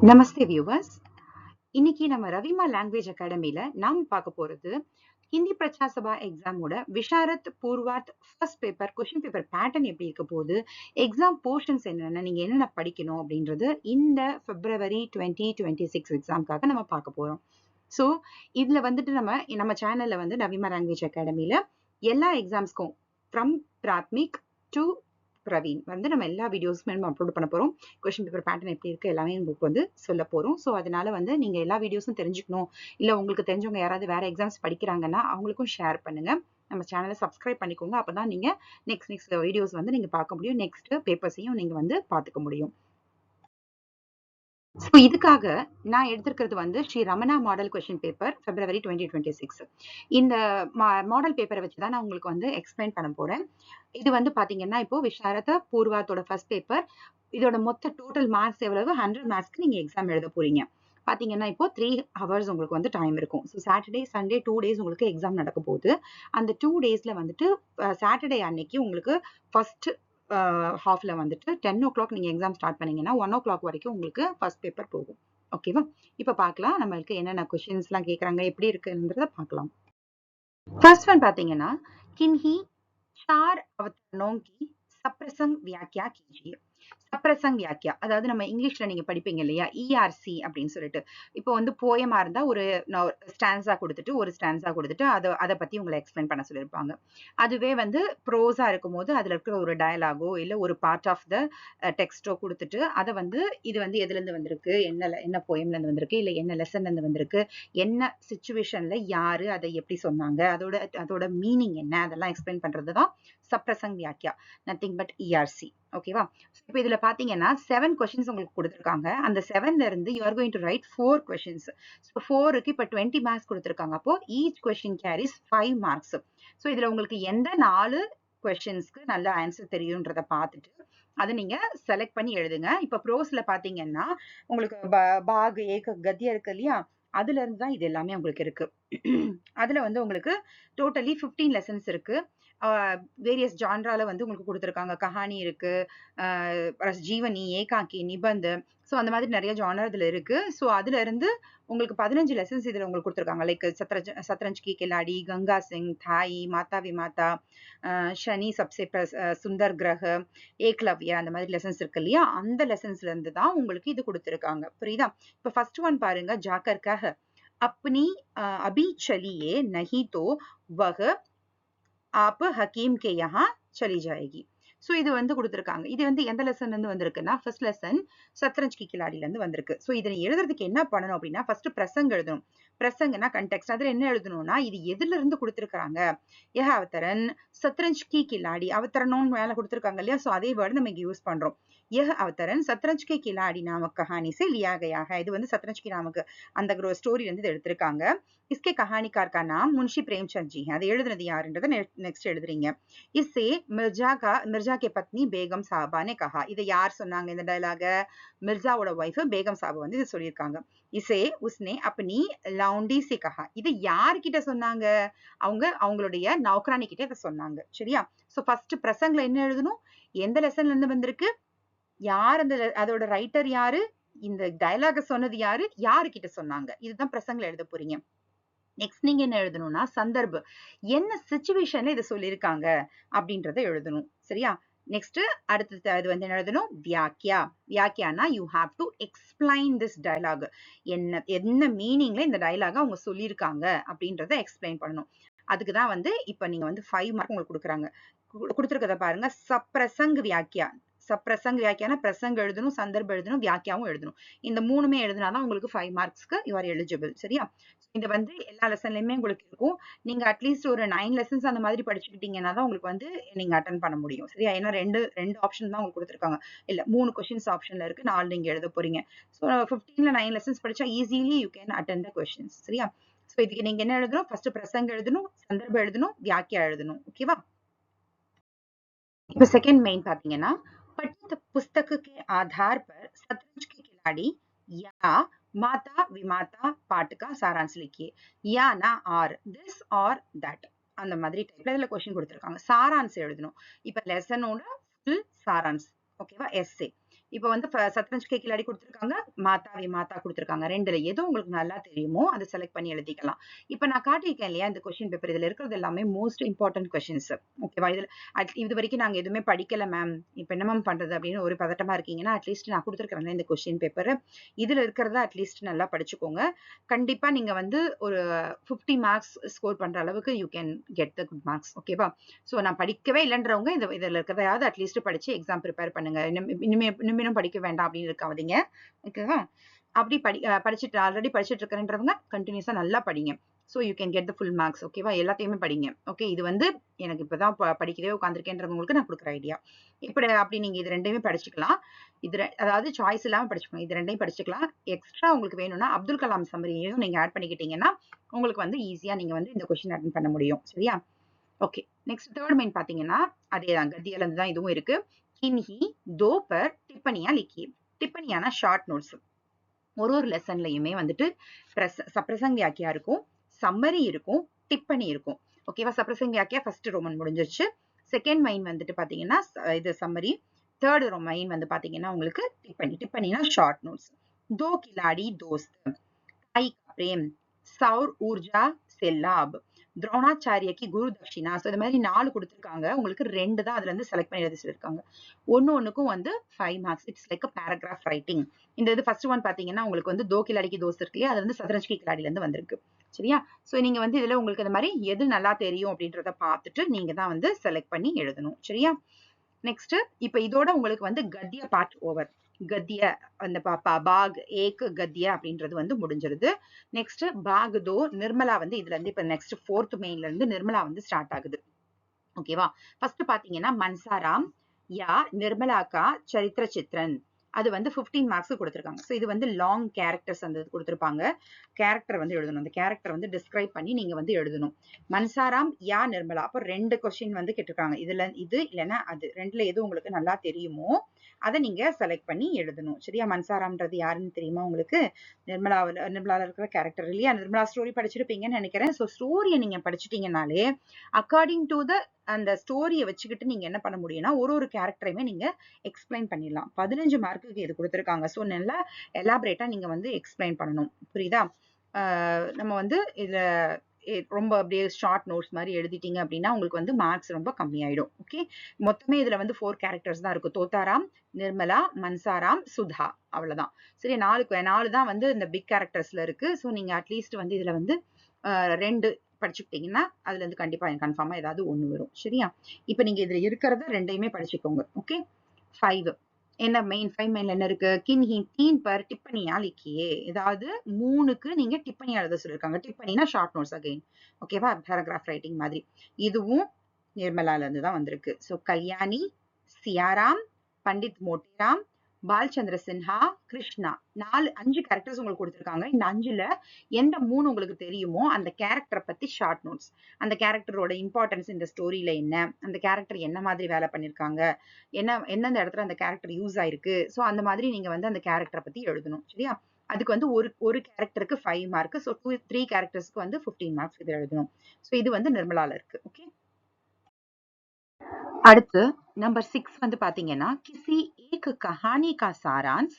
நமஸ்தே viewers. இன்னைக்கு நம்ம ரவிமா language அகாடமில நாம் பார்க்க போறது ஹிந்தி பிரச்சா சபா எக்ஸாமோட Visharad Purvardh first paper question paper pattern எப்படி இருக்க போகுது, எக்ஸாம் போர்ஷன்ஸ் என்னென்ன, நீங்க என்னென்ன படிக்கணும் அப்படின்றது இந்த பிப்ரவரி 2026 எக்ஸாம்காக நம்ம பார்க்க போறோம். ஸோ இதுல வந்துட்டு நம்ம சேனல்ல வந்து ரவிமா லாங்குவேஜ் அகாடமில எல்லா எக்ஸாம்ஸ்க்கும் ஃப்ரம் பிராத்மிக் டு பிரவீன் வந்து நம்ம எல்லா வீடியோஸுமே நம்ம அப்லோட் பண்ண போறோம். கொஸ்டின் பேப்பர் பேட்டர்ன் எப்படி இருக்கு எல்லாமே உங்களுக்கு வந்து சொல்ல போறோம். ஸோ அதனால வந்து நீங்க எல்லா வீடியோஸும் தெரிஞ்சுக்கணும், இல்ல உங்களுக்கு தெரிஞ்சவங்க யாராவது வேற எக்ஸாம்ஸ் படிக்கிறாங்கன்னா அவங்களுக்கும் ஷேர் பண்ணுங்க. நம்ம சேனலை சப்ஸ்கிரைப் பண்ணிக்கோங்க. அப்பதான் நீங்க நெக்ஸ்ட் வீடியோஸ் வந்து நீங்க பார்க்க முடியும், நெக்ஸ்ட் பேப்பர்ஸையும் நீங்க வந்து பார்த்துக்க முடியும். ஸோ இதுக்காக நான் எடுத்திருக்கிறது வந்து Shri Ramana model question paper February 2026. இந்த மாடல் பேப்பரை வச்சு தான் நான் உங்களுக்கு வந்து எக்ஸ்பிளைன் பண்ண போறேன். இது வந்து பாத்தீங்கன்னா இப்போ விஷாரத பூர்வாத்தோட ஃபர்ஸ்ட் பேப்பர். இதோட மொத்த டோட்டல் மார்க்ஸ் எவ்வளவு? 100 மார்க்ஸ்க்கு நீங்க எக்ஸாம் எழுத போறீங்க. பாத்தீங்கன்னா இப்போ 3 ஹவர்ஸ் உங்களுக்கு வந்து டைம் இருக்கும். ஸோ சாட்டர்டே சண்டே 2 டேஸ் உங்களுக்கு எக்ஸாம் நடக்க போகுது. அந்த 2 டேஸ்ல வந்துட்டு சாட்டர்டே அன்னைக்கு உங்களுக்கு ஃபர்ஸ்ட் ஹாஃப்ல வந்துட்டு 10 o'clock நீங்க எக்ஸாம் ஸ்டார்ட் பண்ணீங்கன்னா 1 o'clock வரைக்கும் உங்களுக்கு ஃபர்ஸ்ட் பேப்பர் போகும். ஓகேவா? இப்ப பார்க்கலாம் நம்மளுக்கு என்னென்ன கொஸ்டின்ஸ் எல்லாம் கேக்குறாங்க, எப்படி இருக்குன்றத பார்க்கலாம். फर्स्ट वन பாத்தீங்கன்னா किन्हीं चार अवतरणों की सप्रसंग व्याख्या कीजिए. சப்ரசங் வியாக்கியா, அதாவது நம்ம இங்கிலீஷ்ல நீங்க படிப்பீங்க இல்லையா, இஆர்சி அப்படின்னு சொல்லிட்டு. இப்போ வந்து போயமா இருந்தா ஒரு ஸ்டான்ஸா கொடுத்துட்டு அதை பத்தி உங்களை எக்ஸ்பிளைன் பண்ண சொல்லியிருப்பாங்க. அதுவே வந்து ப்ரோஸா இருக்கும்போது அதுல இருக்கிற ஒரு டயலாகோ இல்ல ஒரு பார்ட் ஆஃப் த டெக்ஸ்டோ கொடுத்துட்டு அதை வந்து இது வந்து எதுல இருந்து வந்திருக்கு, என்ன போயம்ல இருந்து வந்திருக்கு, இல்ல என்ன லெசன்ல இருந்து வந்திருக்கு, என்ன சிச்சுவேஷன்ல யாரு அதை எப்படி சொன்னாங்க, அதோட மீனிங் என்ன, அதெல்லாம் எக்ஸ்பிளைன் பண்றதுதான் சப்ரசங் வியாக்கியா, நத்திங் பட் இஆர்சி. ஓகேவா? இப்போ இதுல பாத்தீங்கன்னா 7 கொஸ்டின்ஸ் உங்களுக்கு கொடுத்திருக்காங்க. அந்த 7ல இருந்து you are going to write 4 questions. So 4க்கு இப்போ 20 மார்க்ஸ் கொடுத்திருக்காங்க. அப்போ each question carries 5 marks. So இதுல உங்களுக்கு எந்த 4 கொஸ்டின்ஸ்க்கு நல்ல ஆன்சர் தெரியும்ன்றத பார்த்துட்டு அதை நீங்க செலக்ட் பண்ணி எழுதுங்க. இப்ப ப்ரோஸ்ல பாத்தீங்கன்னா உங்களுக்கு பாக் ஏக கத்தியா இருக்கு இல்லையா, அதுல இருந்து தான் இது எல்லாமே உங்களுக்கு இருக்கு. அதுல வந்து உங்களுக்கு டோட்டலி 15 லெசன்ஸ் இருக்கு. வேரியஸ் ஜான்ரால வந்து உங்களுக்கு கொடுத்துருக்காங்க. கஹானி இருக்கு, ஜீவனி, ஏகாக்கி, நிபந்த். ஸோ அந்த மாதிரி நிறைய ஜானர் இதுல இருக்கு. ஸோ அதுல இருந்து உங்களுக்கு 15 லெசன்ஸ் இதுல உங்களுக்கு கொடுத்துருக்காங்க. லைக் சத்ரஞ்ச் கி கிலாடி, கங்கா சிங், தாய், மாதா விமாதா, ஷனி சப்சே சுந்தர் கிரக, ஏக்லவ்யா, அந்த மாதிரி லெசன்ஸ் இருக்கு இல்லையா, அந்த லெசன்ஸ்ல இருந்து தான் உங்களுக்கு இது கொடுத்துருக்காங்க. புரியுதா? இப்ப ஃபர்ஸ்ட் ஒன் பாருங்க, ஜாக்கர் கஹ अपनी अभी चलिए नहीं तो वह आप हकीम के यहाँ चली जाएगी. ஸோ இது வந்து கொடுத்துருக்காங்க. இது வந்து எந்த லெசன்ல இருந்து வந்திருக்குன்னா ஃபர்ஸ்ட் லெசன் சத்ரஞ்ச் கி கிலாடில இருந்து வந்திருக்கு. ஸோ இதை எழுதுறதுக்கு என்ன பண்ணணும் அப்படின்னா ஃபர்ஸ்ட் பிரசங்க எழுதணும். பிரசங்கன்னா கண்டெக்ஸ்ட். அதுல என்ன எழுதணும்னா இது எதுல இருந்து கொடுத்துருக்காங்க, ஏஹ அவதரன் சத்ரஞ்ச் கி கிலாடி, அவதரணும்னு மேல கொடுத்துருக்காங்க இல்லையா, ஸோ அதே வேர்டு நம்ம இங்க யூஸ் பண்றோம். यह अवतरण शतरंज के खिलाड़ी नामक कहानी से लिया गया है. இது வந்து சத்ரஞ்ச் கி நாமக் அந்த ஸ்டோரியில இருந்து எடுத்திருக்காங்க. इसके कहानीकार का नाम मुंशी प्रेमचंद जी है. அது எழுதுனது யாருன்றத நெக்ஸ்ட் எழுதுறீங்க. इससे मिर्जा के पत्नी बेगम साहबा ने कहा. இதை யார் சொன்னாங்க இந்த டயலாக? மிர்சாவோட வைஃப் பேகம் சாஹிபா வந்து இது சொல்லியிருக்காங்க. इसे उसने अपनी लौंडी से कहा. இது யார்கிட்ட சொன்னாங்க? அவங்களுடைய நௌக்கரானி கிட்ட இதை சொன்னாங்க. சரியா? சோ ஃபர்ஸ்ட் பிரசங்ல என்ன எழுதணும், எந்த லெசன்ல இருந்து வந்திருக்கு, யார் அதோட ரைட்டர் யாரு, இந்த டயலாக சொன்னது யாரு, யாருக்கிட்ட சொன்னாங்க, இதுதான் பிரசங்ல எழுத போறீங்க. நெக்ஸ்ட் நீங்க என்ன எழுதணும்னா சந்தர்ப், என்ன சிச்சுவேஷன்ல இதை சொல்லியிருக்காங்க அப்படின்றத எழுதணும். சரியா? நெக்ஸ்ட் அடுத்தது அது வந்து என்ன எழுதணும், வியாக்கியா. வியாக்கியானா you have to explain this dialogue. என்ன மீனிங்ல இந்த டயலாக அவங்க சொல்லியிருக்காங்க அப்படின்றத எக்ஸ்பிளைன் பண்ணணும். அதுக்குதான் வந்து இப்ப நீங்க வந்து 5 மார்க் உங்களுக்கு கொடுத்துருக்கத பாருங்க. சப்ரசங் வியாக்கியா. சப்ரசங் வியாக்கியான பிரசங்க எழுதணும், சந்தர்ப்பம் எழுதணும், வியாக்கியாவும் எழுதணும். இந்த மூணுமே எழுதினாதான் உங்களுக்கு 5 மார்க்ஸ்க்கு யூ ஆர் எலிஜிபிள். சரியா? இது வந்து எல்லா லெசன்லயுமே உங்களுக்கு இருக்கும். நீங்க அட்லீஸ்ட் ஒரு 9 லெசன்ஸ் அந்த மாதிரி படிச்சுக்கிட்டீங்கன்னா தான் உங்களுக்கு வந்து நீங்க அட்டன் பண்ண முடியும். சரியா? ஏன்னா ரெண்டு ஆப்ஷன் தான் உங்களுக்கு கொடுத்துருக்காங்க. இல்ல 3 கொஸ்டின்ஸ் ஆப்ஷன்ல இருக்கு, 4 நீங்க எழுத போறீங்க. ஸோ 15ல 9 லெசன்ஸ் படிச்சா easily you can attend the questions. சரியா? ஸோ இதுக்கு நீங்க என்ன எழுதணும், ஃபர்ஸ்ட் பிரசங்க எழுதணும், சந்தர்ப்பம் எழுதணும், வியாக்கியா எழுதணும். ஓகேவா? இப்ப செகண்ட் மெயின் பாத்தீங்கன்னா पठित पुस्तक के आधार पर शतरंज के खिलाड़ी या माता विमाता पाठ का सारांश लिखिए. या ना और this or that அந்த மாதிரி டைப்ல இதுல क्वेश्चन கொடுத்திருக்காங்க. சாராம்சம் எழுதணும். இப்ப லெசனோட ஃபுல் சாராம்ஸ். ஓகேவா? எஸ்ஸே. இப்போ வந்து சத்ரஞ்ச் கே கில்லாடி கொடுத்துருக்காங்க, மாதா மாதா கொடுத்துருக்காங்க. ரெண்டுல எது உங்களுக்கு நல்லா தெரியுமோ அதை செலக்ட் பண்ணி எழுதிக்கலாம். இப்போ நான் காட்டியிருக்கேன் இல்லையா இந்த கொஸ்டின் பேப்பர், இதுல இருக்கிறது எல்லாமே மோஸ்ட் இம்பார்ட்டன்ட் கொஸ்டின்ஸ். ஓகேவா? இது வரைக்கும் நாங்க எதுவுமே படிக்கல மேம், இப்போ என்ன மேம் பண்றது அப்படின்னு ஒரு பதட்டமா இருக்கீங்கன்னா, அட்லீஸ்ட் நான் கொடுத்துருக்கேன் இந்த கொஸ்டின் பேப்பர், இதுல இருக்கிறத அட்லீஸ்ட் நல்லா படிச்சுக்கோங்க. கண்டிப்பா நீங்க வந்து ஒரு 50 மார்க்ஸ் ஸ்கோர் பண்ற அளவுக்கு you can get the good marks. ஓகேவா? ஸோ நான் படிக்கவே இல்லைன்றவங்க இதுல இருக்கிறதையாவது அட்லீஸ்ட் படிச்சு எக்ஸாம் ப்ரிப்பேர் பண்ணுங்க. இனிமேலும் படிக்க வேண்டாம் அப்படின்னு இருக்காதீங்க. ஓகேவா? அப்படி படிச்சுட்டு ஆல்ரெடி படிச்சுட்டு இருக்கிறன்றவங்க கண்டினியூஸா நல்லா படிங்க. So you can get the full marks. ஓகேவா? எல்லாத்தையுமே படிங்க. ஓகே, இது வந்து எனக்கு இப்பதான் படிக்கவே உட்காந்துருக்கேன்றவங்களுக்கு நான் கொடுக்குற ஐடியா. இப்படி அப்படி நீங்க இது ரெண்டையுமே படிச்சுக்கலாம். அதாவது சாய்ஸ் இல்லாம படிச்சுக்கணும். இது ரெண்டையும் படிச்சுக்கலாம். எக்ஸ்ட்ரா உங்களுக்கு வேணும்னா அப்துல் கலாம் சம்மரியையும் நீங்க ஆட் பண்ணிக்கிட்டீங்கன்னா உங்களுக்கு வந்து ஈஸியா நீங்க வந்து இந்த கொஸ்டின் அட்டன் பண்ண முடியும். சரியா? ஓகே, நெக்ஸ்ட் தேர்ட் மெயின் பாத்தீங்கன்னா அதேதான், கத்தியில இருந்து தான் இதுவும் இருக்கு. கின்ஹி தோ பர் டிப்பனியா லிக்கி. டிப்பனியானா ஷார்ட் நோட்ஸ். ஒரு லெசன்லயுமே வந்துட்டு சப்ரசங் வியாக்கியா இருக்கும், சம்மரி இருக்கும், டிப்பனி இருக்கும். ஓகேவா? சப்ரசங் வியாக்கியா ஃபர்ஸ்ட் ரோமன் முடிஞ்சிருச்சு. செகண்ட் மைன் வந்துட்டு பாத்தீங்கன்னா இது சம்மரி. தேர்ட் மைன் வந்து பாத்தீங்கன்னா உங்களுக்கு டிப்பனி. டிப்பனினா ஷார்ட் நோட்ஸ். दो खिलाड़ी दोस्त, भाई का प्रेम, सौर ऊर्जा से लाभ, துரோணாச்சாரியக்கு குரு தட்சிணா. ஸோ இது மாதிரி 4 கொடுத்துருக்காங்க. உங்களுக்கு 2 தான் அதுல இருந்து செலக்ட் பண்ணி எழுதி சொல்லியிருக்காங்க. ஒண்ணுக்கும் வந்து 5 marks. It's like a paragraph writing. இந்த இது ஃபர்ஸ்ட் ஒன் பாத்தீங்கன்னா உங்களுக்கு வந்து தோ கிலாடிக்கு தோஸ்த் இருக்கு இல்லையா, அது வந்து சத்ரஞ்ச் கி கிலாடில இருந்து வந்திருக்கு. சரியா? ஸோ நீங்க வந்து இதுல உங்களுக்கு இந்த மாதிரி எது நல்லா தெரியும் அப்படின்றத பார்த்துட்டு நீங்க தான் வந்து செலக்ட் பண்ணி எழுதணும். சரியா? நெக்ஸ்ட் இப்ப இதோட உங்களுக்கு வந்து கத்திய பார்ட் ஓவர். கத்திய அந்த பாக் ஏக் கத்திய அப்படின்றது வந்து முடிஞ்சிருது. நெக்ஸ்ட் பாக் தோ நிர்மலா வந்து இதுல இருந்து இப்ப நெக்ஸ்ட் ஃபோர்த் மெயின்ல இருந்து நிர்மலா வந்து ஸ்டார்ட் ஆகுது. ஓகேவா? ஃபர்ஸ்ட் பாத்தீங்கன்னா மன்சாராம் யா நிர்மலா கா சரித்திர சித்ரன், அது வந்து 15 மார்க்ஸ் கொடுத்துருக்காங்க. ஸோ இது வந்து லாங் கேரக்டர்ஸ் அந்த கொடுத்துருப்பாங்க. கேரக்டர் வந்து எழுதணும். அந்த கேரக்டர் வந்து டிஸ்கிரைப் பண்ணி நீங்க வந்து எழுதணும். மன்சாராம் யா நிர்மலா. அப்போ 2 கொஸ்டின் வந்து கேட்டிருக்காங்க. இதுல இது இல்லைன்னா அது ரெண்டுல எது உங்களுக்கு நல்லா தெரியுமோ அதை நீங்க செலக்ட் பண்ணி எழுதணும். சரியா? மன்சாராம்ன்றது யாருன்னு தெரியுமா உங்களுக்கு? நிர்மலாவில் இருக்கிற கேரக்டர் இல்லையா? நிர்மலா ஸ்டோரி படிச்சிருப்பீங்கன்னு நினைக்கிறேன். ஸோ ஸ்டோரியை நீங்க படிச்சிட்டீங்கனாலே அக்கார்டிங் டு த அந்த ஸ்டோரியை வச்சுக்கிட்டு நீங்க என்ன பண்ண முடியும்னா ஒரு கேரக்டரையுமே நீங்க எக்ஸ்பிளைன் பண்ணிடலாம். 15 மார்க்குக்கு இது கொடுத்துருக்காங்க. ஸோ நல்லா எலாபரேட்டா நீங்க வந்து எக்ஸ்பிளைன் பண்ணணும். புரியுதா? நம்ம வந்து இதுல ரொம்ப அப்படியே ஷார்ட் நோட்ஸ் மாதிரி எழுதிட்டீங்க அப்படின்னா உங்களுக்கு வந்து மார்க்ஸ் ரொம்ப கம்மியாயிடும். ஓகே, மொத்தமே இதுல வந்து 4 கேரக்டர்ஸ் தான் இருக்கு. தோத்தாராம், நிர்மலா, மன்சாராம், சுதா, அவ்வளவுதான். சரி, 4 தான் வந்து இந்த பிக் கேரக்டர்ஸ்ல இருக்கு. ஸோ நீங்க அட்லீஸ்ட் வந்து இதுல வந்து 2 படிச்சுக்கிட்டீங்கன்னா அதுல இருந்து கண்டிப்பா கன்ஃபார்மா ஏதாவது ஒண்ணு வரும். சரியா? இப்ப நீங்க இதுல இருக்கிறத ரெண்டையுமே படிச்சுக்கோங்க. ஓகே, 5 என்ன மெயின் 5 மெயின்ல என்ன இருக்கு? கின்ஹி தீன் பர் டிப்பனியா லிக்கியே. ஏதாவது 3க்கு நீங்க டிப்பனி எழுத சொல்லிருக்காங்க. டிப்பனினா ஷார்ட் நோட்ஸ் அகைன். ஓகேவா? பேராகிராஃப் ரைட்டிங் மாதிரி. இதுவும் நிர்மலால இருந்து தான் வந்திருக்கு. சோ கல்யாணி, சியாராம், பண்டித் மோட்டிராம், பால்சந்திர சின்ஹா, கிருஷ்ணா, 5 கேரக்டர்ஸ் உங்களுக்கு கொடுத்துருக்காங்க. இந்த 5ல எந்த 3 உங்களுக்கு தெரியுமோ அந்த கேரக்டரை பத்தி ஷார்ட் நோட்ஸ், அந்த கேரக்டரோட இம்பார்ட்டன்ஸ் இந்த ஸ்டோரியில என்ன, அந்த கேரக்டர் என்ன மாதிரி வேலை பண்ணிருக்காங்க, எந்தெந்த இடத்துல அந்த கேரக்டர் யூஸ் ஆயிருக்கு, ஸோ அந்த மாதிரி நீங்க வந்து அந்த கேரக்டரை பத்தி எழுதணும். சரியா? அதுக்கு வந்து ஒரு கேரக்டருக்கு 5 மார்க். ஸோ 3 கேரக்டர்ஸ்க்கு வந்து 15 மார்க்ஸ் இது எழுதணும். ஸோ இது வந்து நிர்மலால இருக்கு. ஓகே, அடுத்து नंबर 6 வந்து பாத்தீங்கன்னா किसी एक कहानी का सारांश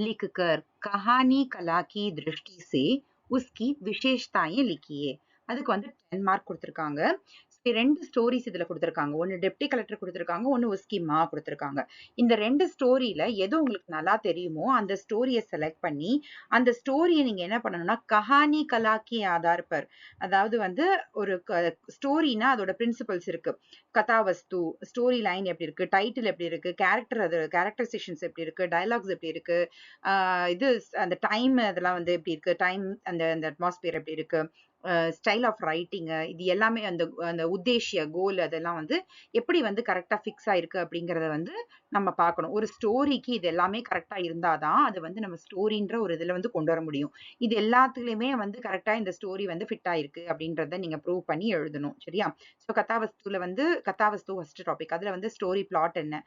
लिखकर कहानी कला की दृष्टि से उसकी विशेषताएं लिखिए. அதுக்கு வந்து 10 மார்க் கொடுத்திருக்காங்க. 2 ஸ்டோரிஸ் இதுல கொடுத்திருக்காங்க. ஒன்னு டெப்டி கலெக்டர் கொடுத்திருக்காங்க, ஒன்னு உஸ்கி மா கொடுத்திருக்காங்க. இந்த 2 ஸ்டோரியில எது உங்களுக்கு நல்லா தெரியுமோ அந்த ஸ்டோரியை செலக்ட் பண்ணி அந்த ஸ்டோரியை நீங்க என்ன பண்ணணும்னா கஹானி கலாக்கி ஆதார் பர், அதாவது வந்து ஒரு ஸ்டோரினா அதோட பிரின்சிபல்ஸ் இருக்கு. கதாவஸ்து, ஸ்டோரி லைன் எப்படி இருக்கு, டைட்டில் எப்படி இருக்கு, கேரக்டரைசேஷன்ஸ் எப்படி இருக்கு, டயலாக்ஸ் எப்படி இருக்கு, இது அந்த டைம் அதெல்லாம் வந்து எப்படி இருக்கு, டைம் அந்த அட்மாஸ்பியர் எப்படி இருக்கு, ஸ்டைல் ஆஃப் ரைட்டிங், இது எல்லாமே அந்த அந்த உத்தேசிய கோல் அதெல்லாம் வந்து எப்படி வந்து கரெக்டா ஃபிக்ஸ் ஆயிருக்கு அப்படிங்கறத வந்து நம்ம பார்க்கணும். ஒரு ஸ்டோரிக்கு இது எல்லாமே கரெக்டா இருந்தாதான் அது வந்து நம்ம ஸ்டோரின்ற ஒரு இதுல வந்து கொண்டு வர முடியும். இது எல்லாத்துலயுமே வந்து கரெக்டா இந்த ஸ்டோரி வந்து ஃபிட் ஆயிருக்கு அப்படின்றத நீங்க ப்ரூவ் பண்ணி எழுதணும். சரியா? ஸோ கதாவஸ்துல வந்து கதாவஸ்து ஃபர்ஸ்ட் டாபிக், அதுல வந்து ஸ்டோரி பிளாட் என்ன,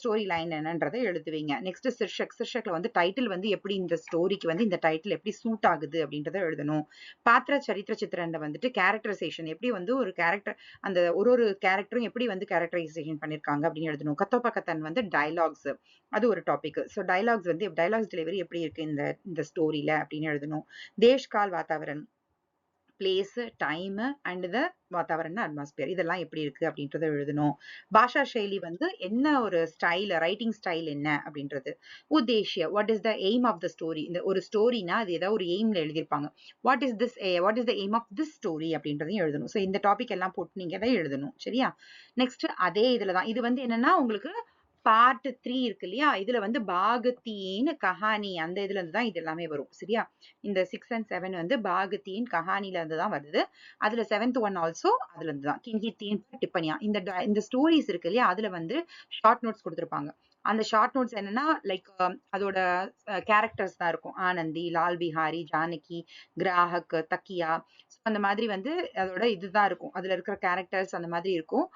ஸ்டோரி லைன் என்னன்றதை எழுதுவீங்க. நெக்ஸ்ட் சிர்ஷக்ல வந்து டைட்டில் வந்து எப்படி இந்த ஸ்டோரிக்கு வந்து இந்த டைட்டில் எப்படி சூட் ஆகுது அப்படின்றத எழுதணும். பாத்திர சரித்திர சித்திரன்ல வந்துட்டு கேரக்டரைசேஷன் எப்படி வந்து ஒரு கேரக்டர் அந்த ஒரு கேரக்டரும் எப்படி வந்து கேரக்டரைசேஷன் பண்ணிருக்காங்க அப்படின்னு எழுதணும். கத்தோபக்கத்தன் வந்து டயலாக்ஸ், அது ஒரு டாபிக். ஸோ டயலாக்ஸ் வந்து டயலாக்ஸ் டெலிவரி எப்படி இருக்கு இந்த இந்த ஸ்டோரியில அப்படின்னு எழுதணும். தேஷ்கால் வாத்தாவரன், பிளேஸ், டைம் அண்ட் த வாத்தாவரண அட்மாஸ்பியர் இதெல்லாம் எப்படி இருக்கு அப்படின்றத எழுதணும். பாஷா சைலி வந்து என்ன ஒரு ஸ்டைல், ரைட்டிங் ஸ்டைல் என்ன அப்படின்றது. உத்தேஷ்ய, what is the aim of the story. இந்த ஒரு ஸ்டோரினா அது ஏதாவது ஒரு எய்ம்ல எழுதியிருப்பாங்க. What is the aim of this story அப்படின்றதையும் எழுதணும். ஸோ இந்த டாபிக் எல்லாம் போட்டு நீங்க தான் எழுதணும். சரியா? நெக்ஸ்ட் அதே இதுல தான் இது வந்து என்னன்னா உங்களுக்கு பார்ட் 3 இருக்கு இல்லையா, இதுல வந்து பாகத்தீன் கஹானி அந்த இதுல இருந்து தான் இது எல்லாமே வரும். சரியா? இந்த 6 and 7 வந்து பாகத்தீன் கஹானில இருந்து தான் வருது. அதுல 7th ஒன் ஆல்சோ அதுல இருந்து தான். கிஞ்சி தீன் டிப்பனியா இந்த ஸ்டோரிஸ் இருக்கு இல்லையா, அதுல வந்து ஷார்ட் நோட்ஸ் கொடுத்துருப்பாங்க. அந்த ஷார்ட் நோட்ஸ் என்னன்னா லைக் அதோட கேரக்டர்ஸ் தான் இருக்கும். ஆனந்தி, லால் பிஹாரி, ஜானகி, கிராஹக், தக்கியா, அந்த மாதிரி வந்து அதோட இதுதான் இருக்கும். அதுல இருக்கிற கேரக்டர்ஸ் அந்த மாதிரி இருக்கும்.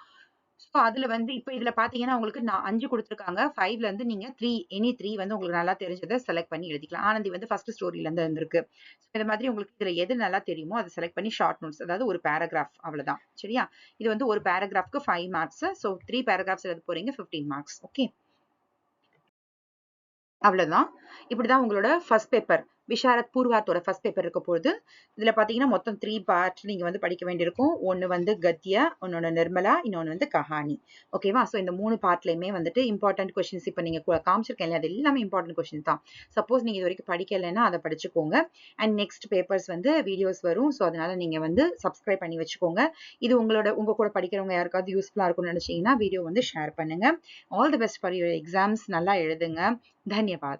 ஸோ அதுல வந்து இப்ப இதுல பாத்தீங்கன்னா உங்களுக்கு 5 கொடுத்துருக்காங்க. 5ல இருந்து நீங்க 3 எனி 3 வந்து உங்களுக்கு நல்லா தெரிஞ்சதை செலக்ட் பண்ணி எழுதிக்கலாம். ஆனந்தி வந்து ஃபர்ஸ்ட் ஸ்டோரியில இருந்து இருந்திருக்கு. இந்த மாதிரி உங்களுக்கு இதுல எது நல்லா தெரியுமோ அதை செலக்ட் பண்ணி ஷார்ட் நோட்ஸ், அதாவது ஒரு பேராகிராஃப் அவ்வளவுதான். சரியா? இது வந்து ஒரு பேராகிராஃப்க்கு 5 மார்க்ஸ். ஸோ 3 பேராகிராஃப்ஸ் எழுத போறீங்க, 15 மார்க்ஸ். ஓகே, அவ்வளவுதான். இப்படிதான் உங்களோட ஃபர்ஸ்ட் பேப்பர் விஷாரத் பூர்வாத்தோட ஃபர்ஸ்ட் பேப்பர் இருக்க போகுது. இதுல பாத்தீங்கன்னா மொத்தம் 3 பார்ட் நீங்க வந்து படிக்க வேண்டியிருக்கும். ஒன்னு வந்து கத்யா, இன்னொன்னு நிர்மலா, இன்னொன்னு வந்து கஹானி. ஓகேவா? சோ இந்த 3 பார்ட்லயுமே வந்துட்டு இம்பார்ட்டன்ட் கொஸ்டின்ஸ் இப்ப நீங்க காமிச்சிருக்கேன், அது எல்லாமே இம்பார்ட்டன்ட் கொஸ்டின் தான். சப்போஸ் நீங்க இது வரைக்கும் படிக்கலைன்னா அதை படிச்சுக்கோங்க. அண்ட் நெக்ஸ்ட் பேப்பர்ஸ் வந்து வீடியோஸ் வரும். ஸோ அதனால நீங்க வந்து சப்ஸ்கிரைப் பண்ணி வச்சுக்கோங்க. இது உங்க கூட படிக்கிறவங்க யாருக்காவது யூஸ்ஃபுல்லா இருக்கும்னு நினைச்சீங்கன்னா வீடியோ வந்து ஷேர் பண்ணுங்க. All the best for your exams. நல்லா எழுதுங்க. धन्यवाद.